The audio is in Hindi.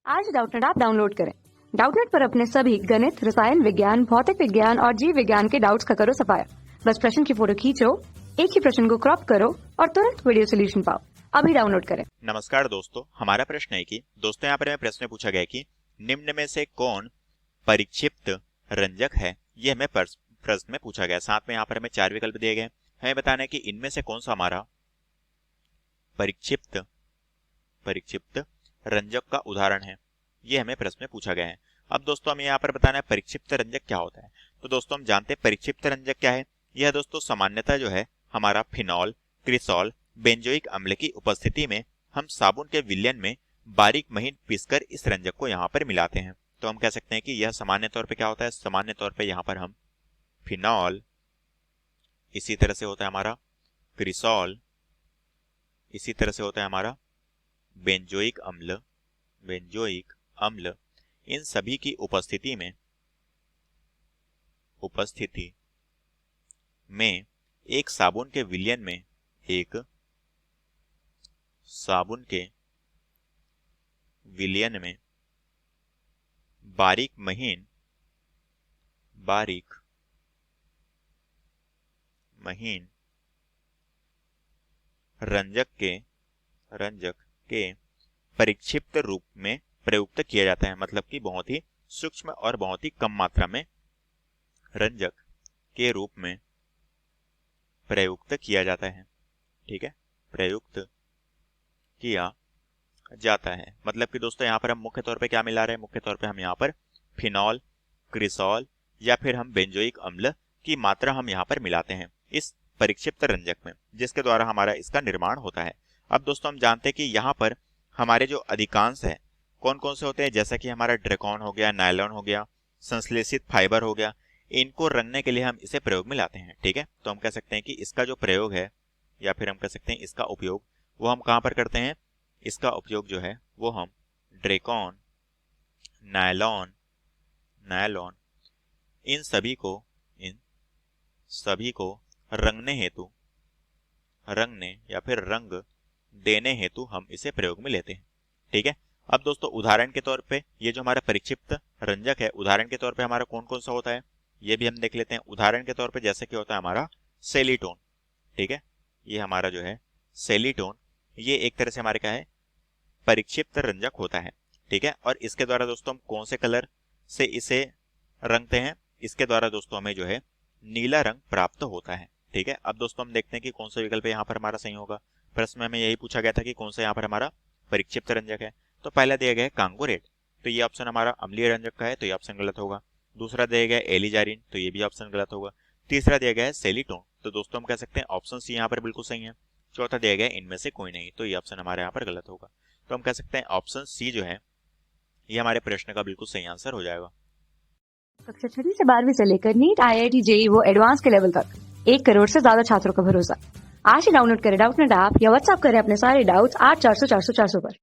आज डाउटनेट ऐप डाउनलोड करें। डाउटनेट पर अपने सभी गणित, रसायन विज्ञान, भौतिक विज्ञान और जीव विज्ञान के डाउट्स का करो सफाया। बस प्रश्न की फोटो खींचो, एक ही प्रश्न को क्रॉप करो और तुरंत वीडियो सोल्यूशन पाओ। अभी डाउनलोड करें। नमस्कार दोस्तों, हमारा प्रश्न है कि दोस्तों यहाँ पर हमें प्रश्न पूछा गया कि निम्न में से कौन परिक्षिप्त रंजक है। ये हमें प्रश्न में पूछा गया। साथ में यहाँ पर हमें 4 विकल्प दिए गए। हमें बताना है कि इनमें से कौन सा हमारा परिक्षिप्त रंजक का उदाहरण है। ये हमें प्रश्न में पूछा गया है। अब दोस्तों हमें यहाँ पर बताना है परिक्षिप्त रंजक क्या होता है। तो दोस्तों हम जानते हैं परिक्षिप्त रंजक क्या है। यह दोस्तों सामान्यतः जो है हमारा फिनॉल, क्रिसॉल, बेंजोइक अम्ल की उपस्थिति में हम साबुन के विलयन में बारीक महीन पीसकर इस रंजक को यहाँ पर मिलाते हैं। तो हम कह सकते हैं कि यह सामान्य तौर पे क्या होता है। सामान्य तौर पे यहाँ पर हम फिनॉल, इसी तरह से होता है हमारा क्रिसॉल, इसी तरह से होता है हमारा बेंजोइक अम्ल, इन सभी की उपस्थिति में एक साबुन के विलयन में बारीक महीन रंजक के परिक्षिप्त रूप में प्रयुक्त किया जाता है। मतलब कि बहुत ही सूक्ष्म और बहुत ही कम मात्रा में रंजक के रूप में प्रयुक्त किया जाता है। ठीक है, प्रयुक्त किया जाता है। मतलब कि दोस्तों यहाँ पर हम मुख्य तौर पे क्या मिला रहे हैं। मुख्य तौर पे हम यहाँ पर फिनॉल, क्रिसॉल या फिर हम बेंजोइक अम्ल की मात्रा हम यहाँ पर मिलाते हैं इस परिक्षिप्त रंजक में, जिसके द्वारा हमारा इसका निर्माण होता है। अब दोस्तों हम जानते हैं कि यहाँ पर हमारे जो अधिकांश है कौन कौन से होते हैं, जैसा कि हमारा ड्रेकॉन हो गया, नायलॉन हो गया, संश्लेषित फाइबर हो गया। इनको रंगने के लिए हम इसे प्रयोग में लाते हैं। ठीक है, तो हम कह सकते हैं कि इसका जो प्रयोग है या फिर हम कह सकते हैं इसका उपयोग वो हम कहाँ पर करते हैं। इसका उपयोग जो है वो हम ड्रेकॉन, नायलॉन इन सभी को रंगने या फिर रंग देने हेतु हम इसे प्रयोग में लेते हैं। ठीक है, अब दोस्तों उदाहरण के तौर पे ये जो हमारा परिक्षिप्त रंजक है, उदाहरण के तौर पे हमारा कौन कौन सा होता है ये भी हम देख लेते हैं। उदाहरण के तौर पे जैसे कि होता है हमारा सेलीटोन। ठीक है, ये हमारा जो है सेलीटोन, ये एक तरह से हमारे क्या है परिक्षिप्त रंजक होता है। ठीक है, और इसके द्वारा दोस्तों हम कौन से कलर से इसे रंगते हैं। इसके द्वारा दोस्तों हमें जो है नीला रंग प्राप्त होता है। ठीक है, अब दोस्तों हम देखते हैं कि कौन सा विकल्प यहाँ पर हमारा सही होगा। प्रश्न में हमें यही पूछा गया था कि कौन सा यहाँ पर हमारा परिक्षिप्त रंजक है। तो पहला दिया गया है कांगो रेड, तो ये ऑप्शन हमारा अम्लीय रंजक का है, तो ये ऑप्शन गलत होगा। दूसरा दिया गया है एलिजारिन, तो ये भी ऑप्शन गलत होगा। तीसरा दिया गया है सेलीटोन, तो दोस्तों हम कह सकते हैं ऑप्शन सी यहाँ पर बिल्कुल सही है। चौथा दिया गया है इनमें से कोई नहीं, तो ये ऑप्शन हमारे यहाँ पर गलत होगा। तो हम कह सकते हैं ऑप्शन सी जो है ये हमारे प्रश्न का बिल्कुल सही आंसर हो जाएगा। कक्षा 6 से 12वीं से लेकर नीट, IIT, JEE वो एडवांस के लेवल तक 1 करोड़ से ज्यादा छात्रों का भरोसा। आज ही डाउनलोड करें डाउटनेट ऐप या व्हाट्सएप करें अपने सारे डाउट्स 8400 400 400 पर।